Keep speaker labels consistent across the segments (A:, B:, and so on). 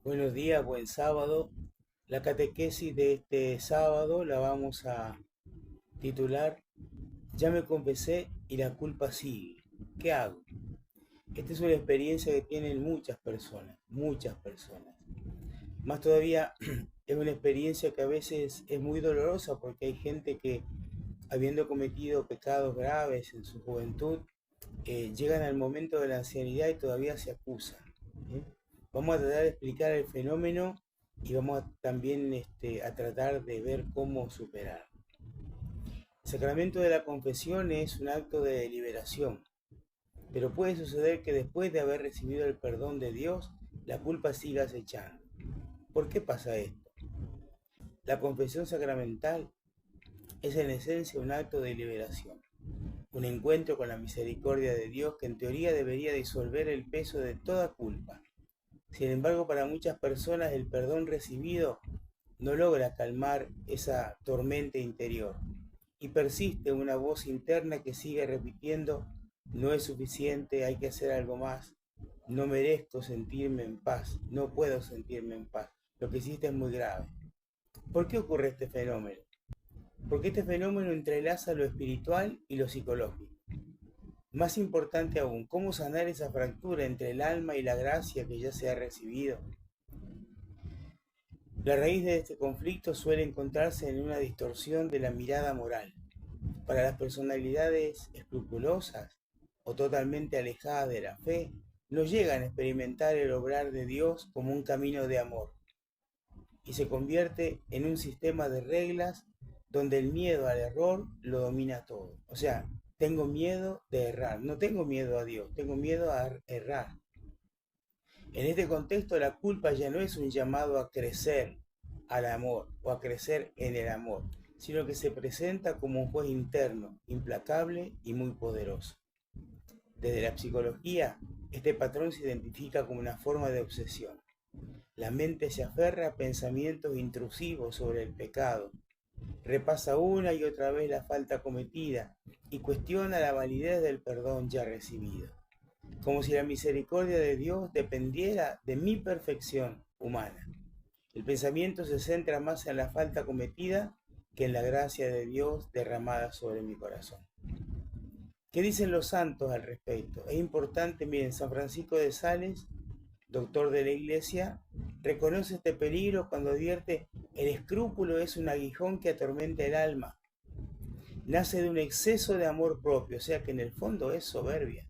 A: Buenos días, buen sábado. La catequesis de este sábado la vamos a titular Ya me confesé y la culpa sigue. ¿Qué hago? Esta es una experiencia que tienen muchas personas, muchas personas. Más todavía es una experiencia que a veces es muy dolorosa porque hay gente que, habiendo cometido pecados graves en su juventud, llegan al momento de la ancianidad y todavía se acusan. ¿Eh? Vamos a tratar de explicar el fenómeno y vamos también a tratar de ver cómo superar. El sacramento de la confesión es un acto de liberación, pero puede suceder que después de haber recibido el perdón de Dios, la culpa siga acechando. ¿Por qué pasa esto? La confesión sacramental es en esencia un acto de liberación, un encuentro con la misericordia de Dios que en teoría debería disolver el peso de toda culpa. Sin embargo, para muchas personas el perdón recibido no logra calmar esa tormenta interior y persiste una voz interna que sigue repitiendo, no es suficiente, hay que hacer algo más, no merezco sentirme en paz, no puedo sentirme en paz, lo que hiciste es muy grave. ¿Por qué ocurre este fenómeno? Porque este fenómeno entrelaza lo espiritual y lo psicológico. Más importante aún, ¿cómo sanar esa fractura entre el alma y la gracia que ya se ha recibido? La raíz de este conflicto suele encontrarse en una distorsión de la mirada moral. Para las personalidades escrupulosas o totalmente alejadas de la fe, no llegan a experimentar el obrar de Dios como un camino de amor y se convierte en un sistema de reglas donde el miedo al error lo domina todo. O sea, tengo miedo de errar, no tengo miedo a Dios, tengo miedo a errar. En este contexto, la culpa ya no es un llamado a crecer al amor o a crecer en el amor, sino que se presenta como un juez interno, implacable y muy poderoso. Desde la psicología, este patrón se identifica como una forma de obsesión. La mente se aferra a pensamientos intrusivos sobre el pecado, repasa una y otra vez la falta cometida y cuestiona la validez del perdón ya recibido, como si la misericordia de Dios dependiera de mi perfección humana. El pensamiento se centra más en la falta cometida que en la gracia de Dios derramada sobre mi corazón. ¿Qué dicen los santos al respecto? Es importante, miren, San Francisco de Sales, doctor de la Iglesia, reconoce este peligro cuando advierte: el escrúpulo es un aguijón que atormenta el alma. Nace de un exceso de amor propio, o sea que en el fondo es soberbia.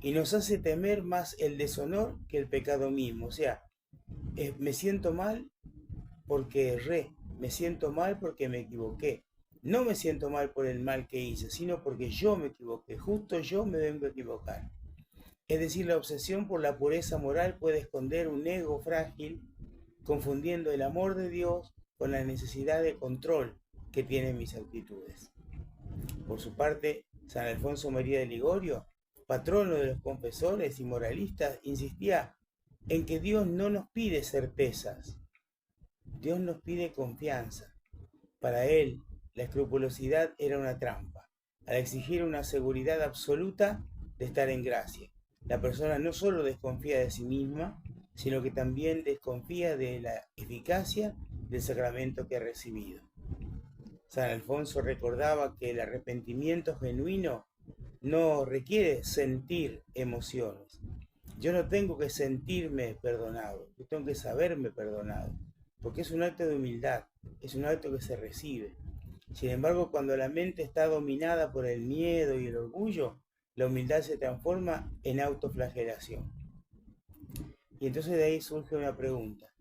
A: Y nos hace temer más el deshonor que el pecado mismo. O sea, me siento mal porque erré, me siento mal porque me equivoqué. No me siento mal por el mal que hice, sino porque yo me equivoqué, justo yo me vengo a equivocar. Es decir, la obsesión por la pureza moral puede esconder un ego frágil, confundiendo el amor de Dios con la necesidad de control que tienen mis actitudes. Por su parte, San Alfonso María de Ligorio, patrono de los confesores y moralistas, insistía en que Dios no nos pide certezas, Dios nos pide confianza. Para él, la escrupulosidad era una trampa, al exigir una seguridad absoluta de estar en gracia. La persona no solo desconfía de sí misma, sino que también desconfía de la eficacia del sacramento que ha recibido. San Alfonso recordaba que el arrepentimiento genuino no requiere sentir emociones. Yo no tengo que sentirme perdonado, yo tengo que saberme perdonado, porque es un acto de humildad, es un acto que se recibe. Sin embargo, cuando la mente está dominada por el miedo y el orgullo, la humildad se transforma en autoflagelación. Y entonces de ahí surge una pregunta: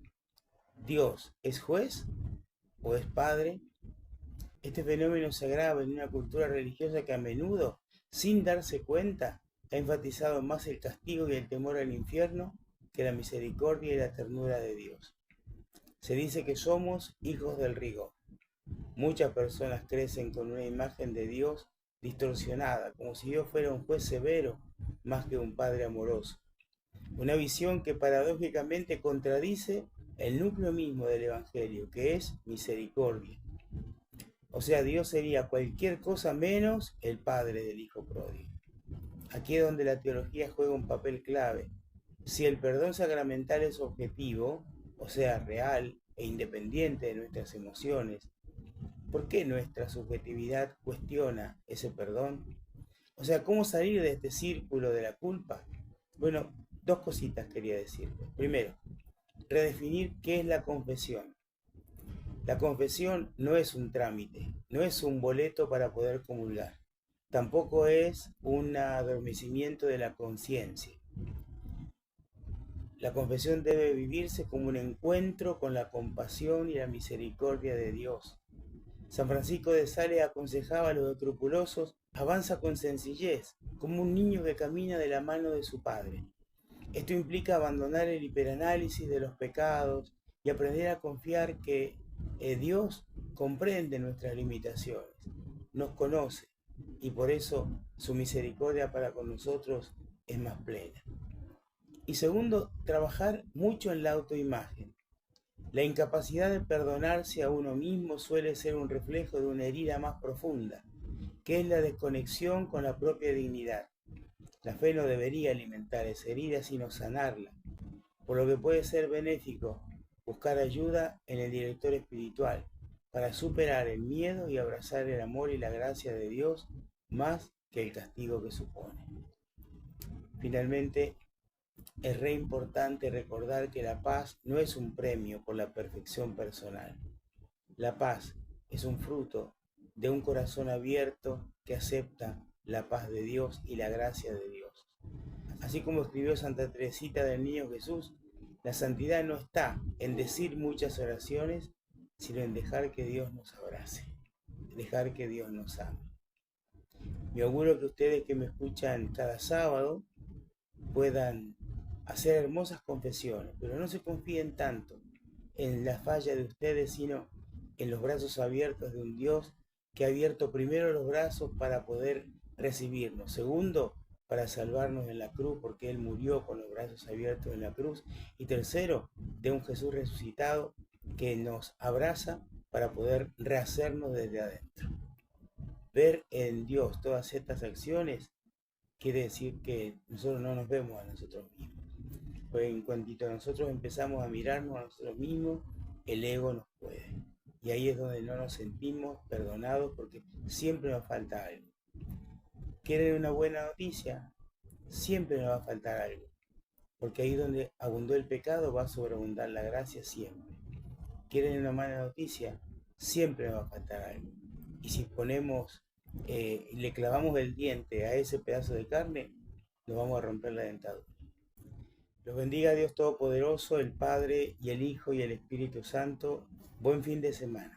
A: ¿Dios es juez o es padre? Este fenómeno se agrava en una cultura religiosa que a menudo, sin darse cuenta, ha enfatizado más el castigo y el temor al infierno que la misericordia y la ternura de Dios. Se dice que somos hijos del rigor. Muchas personas crecen con una imagen de Dios distorsionada, como si Dios fuera un juez severo más que un padre amoroso. Una visión que paradójicamente contradice el núcleo mismo del Evangelio, que es misericordia. O sea, Dios sería cualquier cosa menos el padre del hijo pródigo. Aquí es donde la teología juega un papel clave. Si el perdón sacramental es objetivo, o sea, real e independiente de nuestras emociones, ¿por qué nuestra subjetividad cuestiona ese perdón? O sea, ¿cómo salir de este círculo de la culpa? Bueno, dos cositas quería decirles. Primero, redefinir qué es la confesión. La confesión no es un trámite, no es un boleto para poder comulgar, tampoco es un adormecimiento de la conciencia. La confesión debe vivirse como un encuentro con la compasión y la misericordia de Dios. San Francisco de Sales aconsejaba a los escrupulosos: avanza con sencillez, como un niño que camina de la mano de su padre. Esto implica abandonar el hiperanálisis de los pecados y aprender a confiar que Dios comprende nuestras limitaciones, nos conoce y por eso su misericordia para con nosotros es más plena. Y segundo, trabajar mucho en la autoimagen. La incapacidad de perdonarse a uno mismo suele ser un reflejo de una herida más profunda, que es la desconexión con la propia dignidad. La fe no debería alimentar esa herida, sino sanarla, por lo que puede ser benéfico buscar ayuda en el director espiritual para superar el miedo y abrazar el amor y la gracia de Dios más que el castigo que supone. Finalmente, es re importante recordar que la paz no es un premio por la perfección personal. La paz es un fruto de un corazón abierto que acepta la paz de Dios y la gracia de Dios. Así como escribió Santa Teresita del Niño Jesús, la santidad no está en decir muchas oraciones, sino en dejar que Dios nos abrace, dejar que Dios nos ame. Me auguro que ustedes que me escuchan cada sábado puedan hacer hermosas confesiones, pero no se confíen tanto en la falla de ustedes, sino en los brazos abiertos de un Dios que ha abierto primero los brazos para poder recibirnos, segundo, para salvarnos en la cruz, porque Él murió con los brazos abiertos en la cruz, y tercero, de un Jesús resucitado que nos abraza para poder rehacernos desde adentro. Ver en Dios todas estas acciones quiere decir que nosotros no nos vemos a nosotros mismos. Pues en cuantito nosotros empezamos a mirarnos a nosotros mismos, el ego nos puede. Y ahí es donde no nos sentimos perdonados porque siempre nos falta algo. ¿Quieren una buena noticia? Siempre nos va a faltar algo. Porque ahí donde abundó el pecado va a sobreabundar la gracia siempre. ¿Quieren una mala noticia? Siempre nos va a faltar algo. Y si ponemos, le clavamos el diente a ese pedazo de carne, nos vamos a romper la dentadura. Los bendiga Dios Todopoderoso, el Padre y el Hijo y el Espíritu Santo. Buen fin de semana.